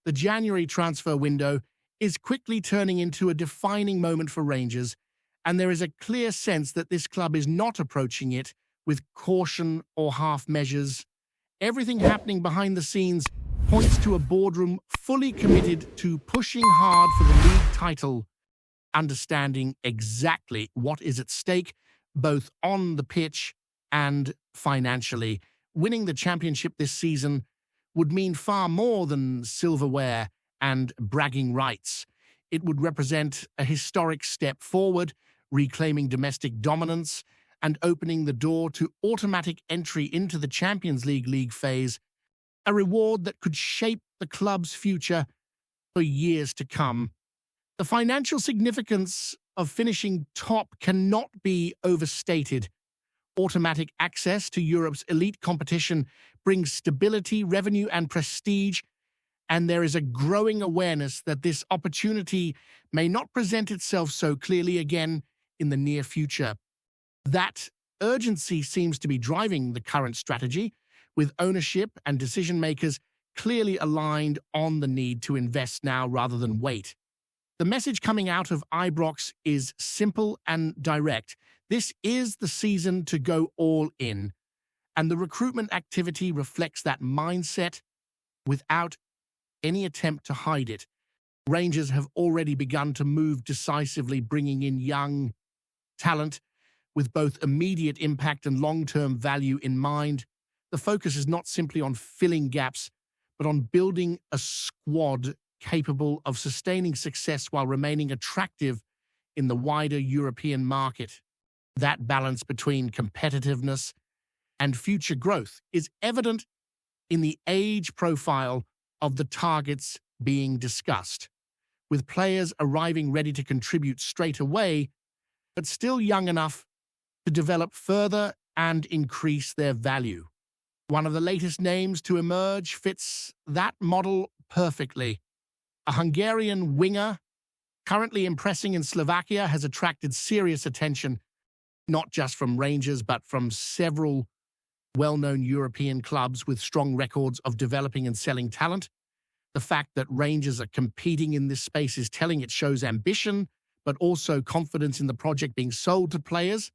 the January transfer window is quickly turning into a defining moment for Rangers, and there is a clear sense that this club is not approaching it with caution or half measures. Everything happening behind the scenes points to a boardroom fully committed to pushing hard for the league title, understanding exactly what is at stake, both on the pitch and financially. Winning the championship this season would mean far more than silverware and bragging rights. It would represent a historic step forward, reclaiming domestic dominance and opening the door to automatic entry into the Champions League phase, a reward that could shape the club's future for years to come. The financial significance of finishing top cannot be overstated. Automatic access to Europe's elite competition brings stability, revenue, and prestige, and there is a growing awareness that this opportunity may not present itself so clearly again in the near future. That urgency seems to be driving the current strategy, with ownership and decision-makers clearly aligned on the need to invest now rather than wait. The message coming out of Ibrox is simple and direct. This is the season to go all in, and the recruitment activity reflects that mindset without any attempt to hide it. Rangers have already begun to move decisively, bringing in young talent with both immediate impact and long-term value in mind. The focus is not simply on filling gaps, but on building a squad capable of sustaining success while remaining attractive in the wider European market. That balance between competitiveness and future growth is evident in the age profile of the targets being discussed, with players arriving ready to contribute straight away, but still young enough to develop further and increase their value. One of the latest names to emerge fits that model perfectly. A Hungarian winger, currently impressing in Slovakia, has attracted serious attention, not just from Rangers, but from several well-known European clubs with strong records of developing and selling talent. The fact that Rangers are competing in this space is telling. It shows ambition, but also confidence in the project being sold to players.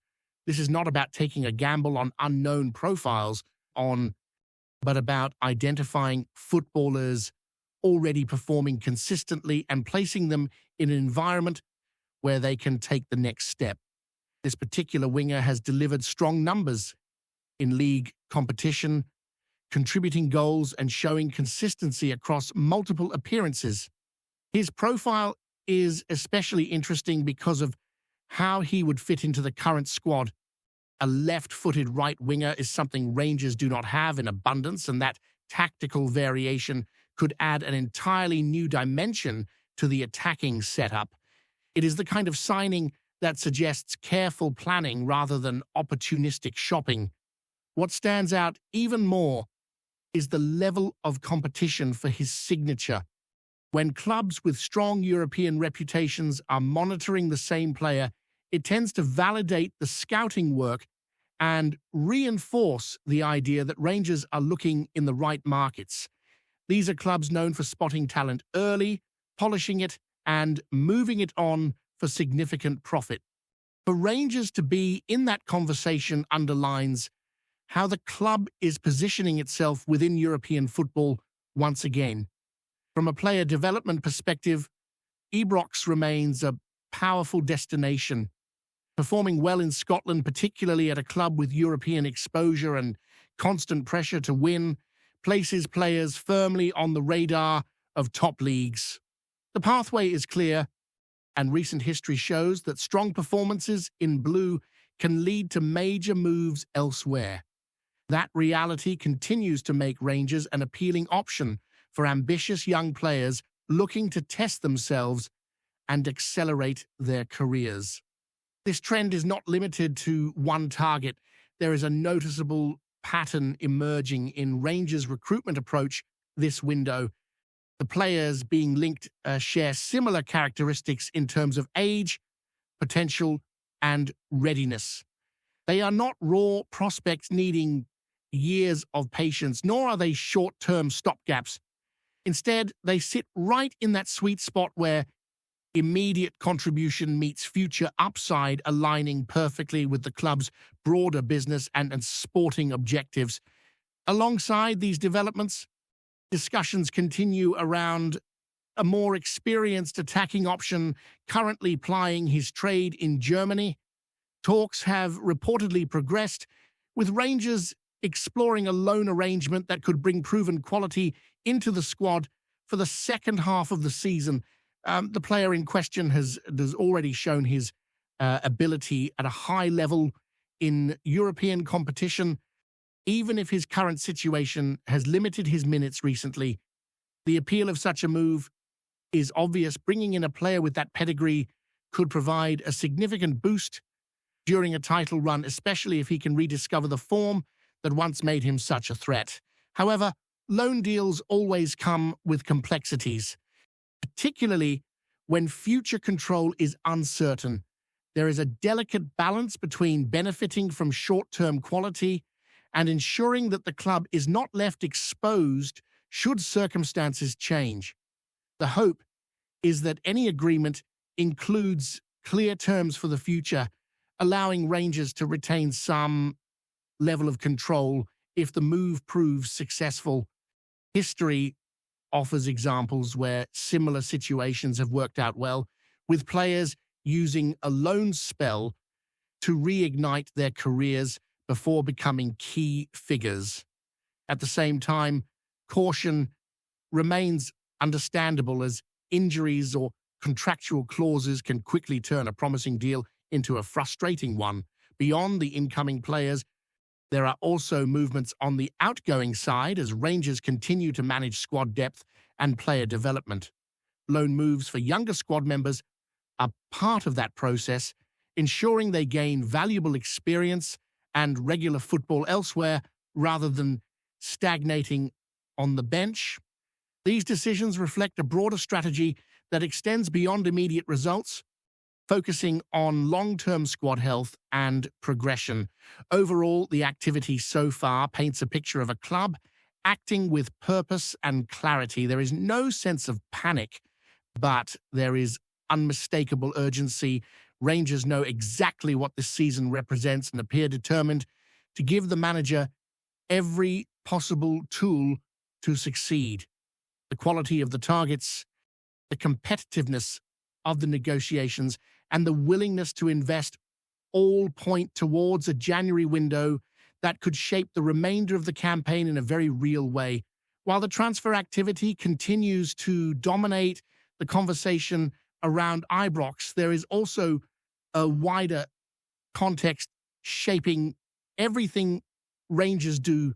This is not about taking a gamble on unknown profiles, but about identifying footballers already performing consistently and placing them in an environment where they can take the next step. This particular winger has delivered strong numbers in league competition, contributing goals and showing consistency across multiple appearances. His profile is especially interesting because of how he would fit into the current squad. A left-footed right winger is something Rangers do not have in abundance, and that tactical variation could add an entirely new dimension to the attacking setup. It is the kind of signing that suggests careful planning rather than opportunistic shopping. What stands out even more is the level of competition for his signature. When clubs with strong European reputations are monitoring the same player, it tends to validate the scouting work and reinforce the idea that Rangers are looking in the right markets. These are clubs known for spotting talent early, polishing it, and moving it on for significant profit. For Rangers to be in that conversation underlines how the club is positioning itself within European football once again. From a player development perspective, Ibrox remains a powerful destination. Performing well in Scotland, particularly at a club with European exposure and constant pressure to win, places players firmly on the radar of top leagues. The pathway is clear, and recent history shows that strong performances in blue can lead to major moves elsewhere. That reality continues to make Rangers an appealing option for ambitious young players looking to test themselves and accelerate their careers. This trend is not limited to one target. There is a noticeable pattern emerging in Rangers' recruitment approach this window. The players being linked share similar characteristics in terms of age, potential, and readiness. They are not raw prospects needing years of patience, nor are they short-term stopgaps. Instead, they sit right in that sweet spot where immediate contribution meets future upside, aligning perfectly with the club's broader business and sporting objectives. Alongside these developments, discussions continue around a more experienced attacking option currently plying his trade in Germany. Talks have reportedly progressed, with Rangers exploring a loan arrangement that could bring proven quality into the squad for the second half of the season. The player in question has already shown his ability at a high level in European competition. Even if his current situation has limited his minutes recently, the appeal of such a move is obvious. Bringing in a player with that pedigree could provide a significant boost during a title run, especially if he can rediscover the form that once made him such a threat. However, loan deals always come with complexities, particularly when future control is uncertain. There is a delicate balance between benefiting from short-term quality and ensuring that the club is not left exposed should circumstances change. The hope is that any agreement includes clear terms for the future, allowing Rangers to retain some level of control if the move proves successful. History offers examples where similar situations have worked out well, with players using a loan spell to reignite their careers before becoming key figures. At the same time, caution remains understandable, as injuries or contractual clauses can quickly turn a promising deal into a frustrating one. Beyond the incoming players, there are also movements on the outgoing side as Rangers continue to manage squad depth and player development. Loan moves for younger squad members are part of that process, ensuring they gain valuable experience and regular football elsewhere rather than stagnating on the bench. These decisions reflect a broader strategy that extends beyond immediate results, focusing on long-term squad health and progression. Overall, the activity so far paints a picture of a club acting with purpose and clarity. There is no sense of panic, but there is unmistakable urgency. Rangers know exactly what this season represents and appear determined to give the manager every possible tool to succeed. The quality of the targets, the competitiveness of the negotiations, and the willingness to invest all point towards a January window that could shape the remainder of the campaign in a very real way. While the transfer activity continues to dominate the conversation around Ibrox, there is also a wider context shaping everything Rangers do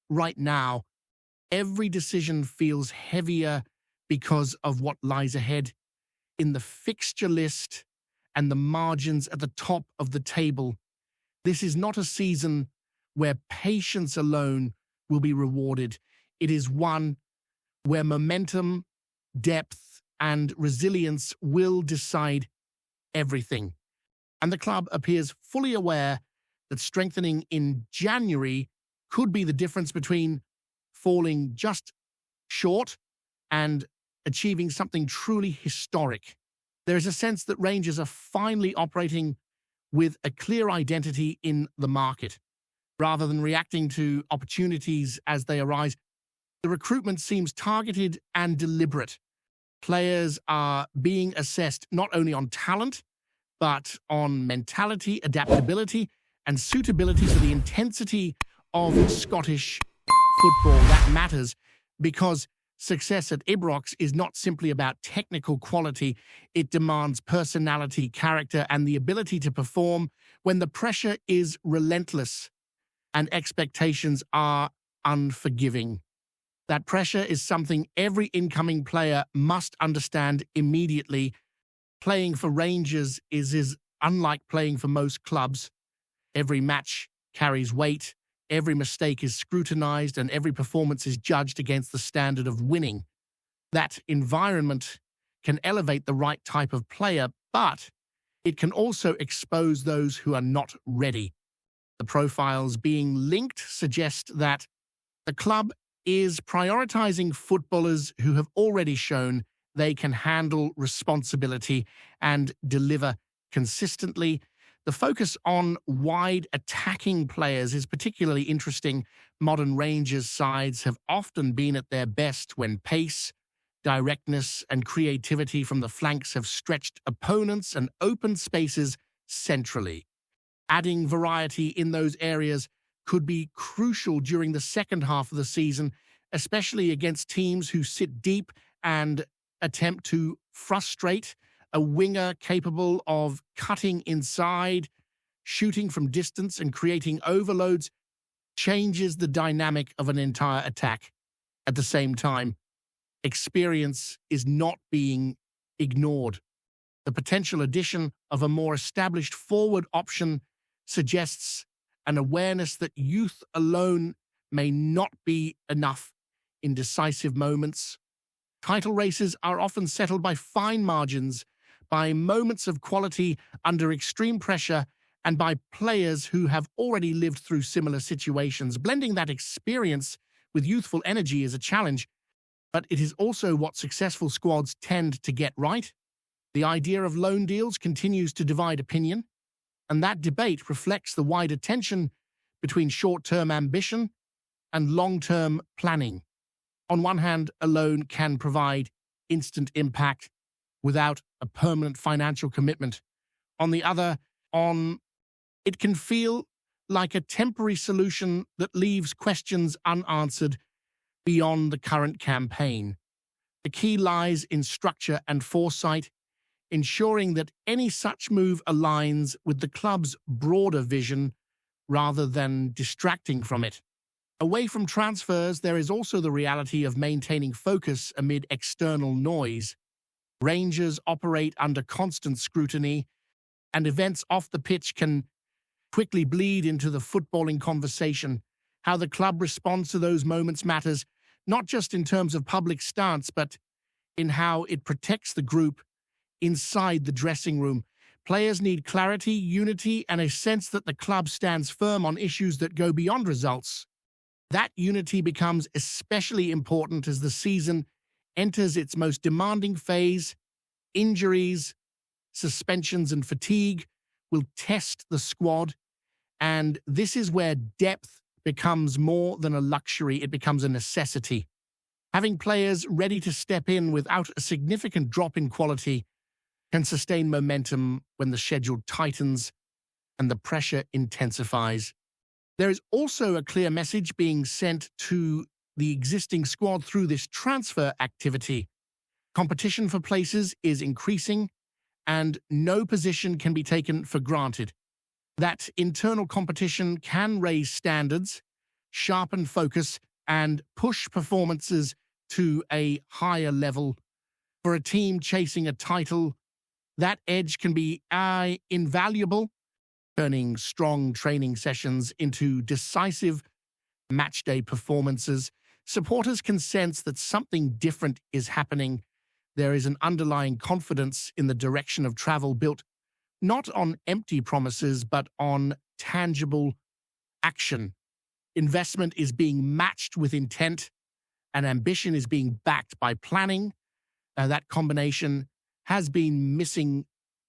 right now. Every decision feels heavier because of what lies ahead in the fixture list and the margins at the top of the table. This is not a season where patience alone will be rewarded. It is one where momentum, depth, and resilience will decide everything. And the club appears fully aware that strengthening in January could be the difference between falling just short and achieving something truly historic. There is a sense that Rangers are finally operating with a clear identity in the market. Rather than reacting to opportunities as they arise, the recruitment seems targeted and deliberate. Players are being assessed not only on talent, but on mentality, adaptability, and suitability for the intensity of Scottish football. That matters because success at Ibrox is not simply about technical quality. It demands personality, character, and the ability to perform when the pressure is relentless and expectations are unforgiving. That pressure is something every incoming player must understand immediately. Playing for Rangers is unlike playing for most clubs. Every match carries weight, every mistake is scrutinized, and every performance is judged against the standard of winning. That environment can elevate the right type of player, but it can also expose those who are not ready. The profiles being linked suggest that the club is prioritizing footballers who have already shown they can handle responsibility and deliver consistently. The focus on wide attacking players is particularly interesting. Modern Rangers sides have often been at their best when pace, directness, and creativity from the flanks have stretched opponents and opened spaces centrally. Adding variety in those areas could be crucial during the second half of the season, especially against teams who sit deep and attempt to frustrate. A winger capable of cutting inside, shooting from distance, and creating overloads changes the dynamic of an entire attack. At the same time, experience is not being ignored. The potential addition of a more established forward option suggests an awareness that youth alone may not be enough in decisive moments. Title races are often settled by fine margins, by moments of quality under extreme pressure, and by players who have already lived through similar situations. Blending that experience with youthful energy is a challenge, but it is also what successful squads tend to get right. The idea of loan deals continues to divide opinion, and that debate reflects the wider tension between short-term ambition and long-term planning. On one hand, a loan can provide instant impact without a permanent financial commitment. On the other, it can feel like a temporary solution that leaves questions unanswered beyond the current campaign. The key lies in structure and foresight, ensuring that any such move aligns with the club's broader vision rather than distracting from it. Away from transfers, there is also the reality of maintaining focus amid external noise. Rangers operate under constant scrutiny, and events off the pitch can quickly bleed into the footballing conversation. How the club responds to those moments matters, not just in terms of public stance, but in how it protects the group inside the dressing room. Players need clarity, unity, and a sense that the club stands firm on issues that go beyond results. That unity becomes especially important as the season enters its most demanding phase. Injuries, suspensions, and fatigue will test the squad, and this is where depth becomes more than a luxury, it becomes a necessity. Having players ready to step in without a significant drop in quality can sustain momentum when the schedule tightens and the pressure intensifies. There is also a clear message being sent to the existing squad through this transfer activity. Competition for places is increasing, and no position can be taken for granted. That internal competition can raise standards, sharpen focus, and push performances to a higher level. For a team chasing a title, that edge can be invaluable, turning strong training sessions into decisive matchday performances. Supporters can sense that something different is happening. There is an underlying confidence in the direction of travel built not on empty promises, but on tangible action. Investment is being matched with intent, and ambition is being backed by planning. That combination has been missing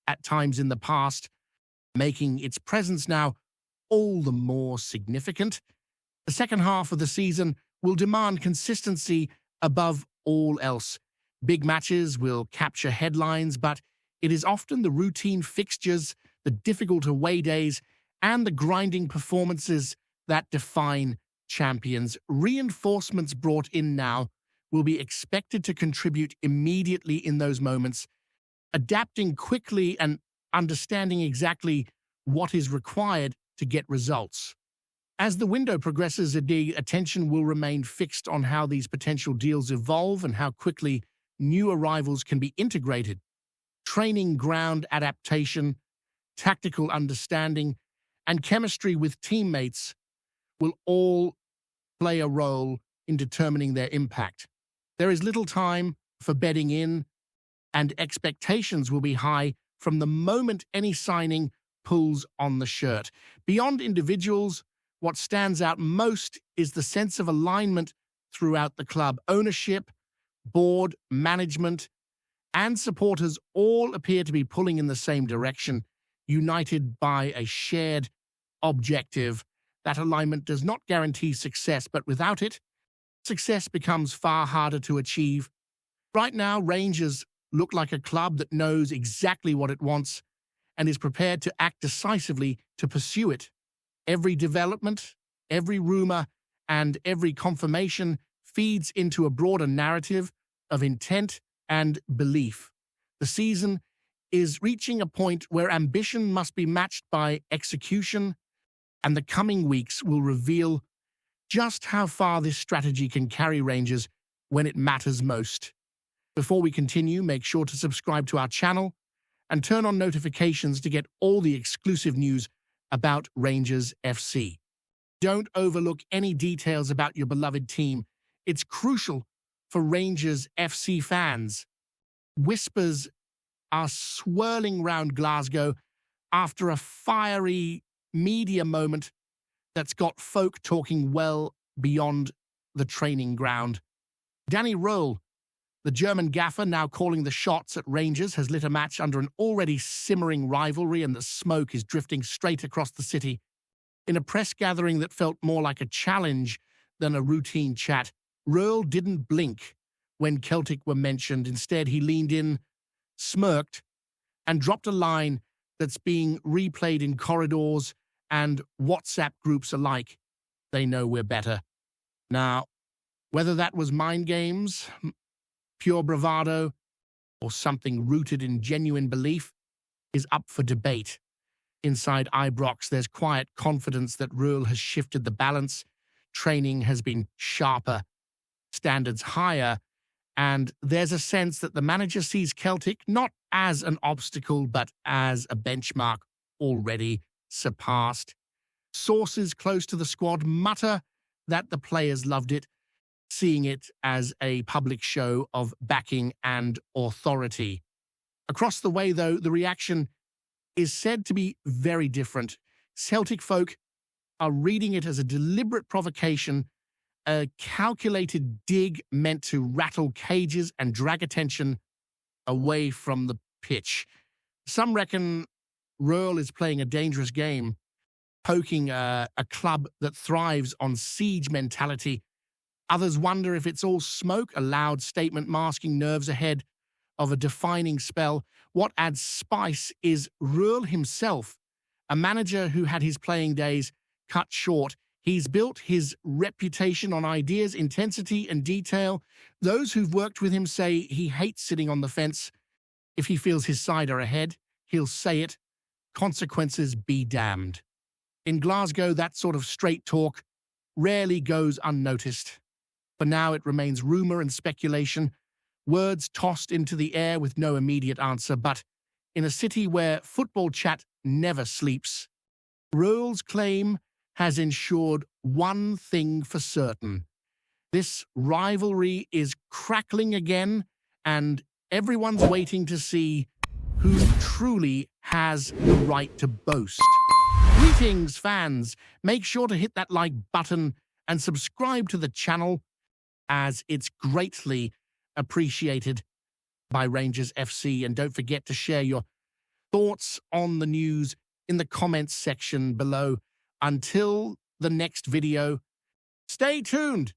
at times in the past, making its presence now all the more significant. The second half of the season will demand consistency above all else. Big matches will capture headlines, but it is often the routine fixtures, the difficult away days, and the grinding performances that define champions. Reinforcements brought in now will be expected to contribute immediately in those moments, adapting quickly and understanding exactly what is required to get results. As the window progresses, the attention will remain fixed on how these potential deals evolve and how quickly new arrivals can be integrated. Training ground adaptation, tactical understanding, and chemistry with teammates will all play a role in determining their impact. There is little time for bedding in, and expectations will be high from the moment any signing pulls on the shirt. Beyond individuals, what stands out most is the sense of alignment throughout the club. Ownership, board, management, and supporters all appear to be pulling in the same direction, united by a shared objective. That alignment does not guarantee success, but without it, success becomes far harder to achieve. Right now, Rangers look like a club that knows exactly what it wants and is prepared to act decisively to pursue it. Every development, every rumor, and every confirmation feeds into a broader narrative of intent and belief. The season is reaching a point where ambition must be matched by execution, and the coming weeks will reveal just how far this strategy can carry Rangers when it matters most. Before we continue, make sure to subscribe to our channel and turn on notifications to get all the exclusive news about Rangers FC. Don't overlook any details about your beloved team. It's crucial for Rangers FC fans. Whispers are swirling round Glasgow after a fiery media moment that's got folk talking well beyond the training ground. Danny Röhl, the German gaffer now calling the shots at Rangers, has lit a match under an already simmering rivalry, and the smoke is drifting straight across the city. In a press gathering that felt more like a challenge than a routine chat, Röhl didn't blink when Celtic were mentioned. Instead, he leaned in, smirked, and dropped a line that's being replayed in corridors and WhatsApp groups alike. They know we're better. Now, whether that was mind games, pure bravado, or something rooted in genuine belief is up for debate. Inside Ibrox, there's quiet confidence that Röhl has shifted the balance. Training has been sharper, standards higher, and there's a sense that the manager sees Celtic not as an obstacle, but as a benchmark already surpassed. Sources close to the squad mutter that the players loved it, seeing it as a public show of backing and authority. Across the way, though, the reaction is said to be very different. Celtic folk are reading it as a deliberate provocation, a calculated dig meant to rattle cages and drag attention away from the pitch. Some reckon Röhl is playing a dangerous game, poking a club that thrives on siege mentality. Others wonder if it's all smoke, a loud statement masking nerves ahead of a defining spell. What adds spice is Röhl himself, a manager who had his playing days cut short. He's built his reputation on ideas, intensity, and detail. Those who've worked with him say he hates sitting on the fence. If he feels his side are ahead, he'll say it. Consequences be damned. In Glasgow, that sort of straight talk rarely goes unnoticed. For now, it remains rumor and speculation, words tossed into the air with no immediate answer. But in a city where football chat never sleeps, Röhl's claim has ensured one thing for certain. This rivalry is crackling again, and everyone's waiting to see who truly has the right to boast. Greetings, fans. Make sure to hit that like button and subscribe to the channel, as it's greatly appreciated by Rangers FC. And don't forget to share your thoughts on the news in the comments section below. Until the next video, stay tuned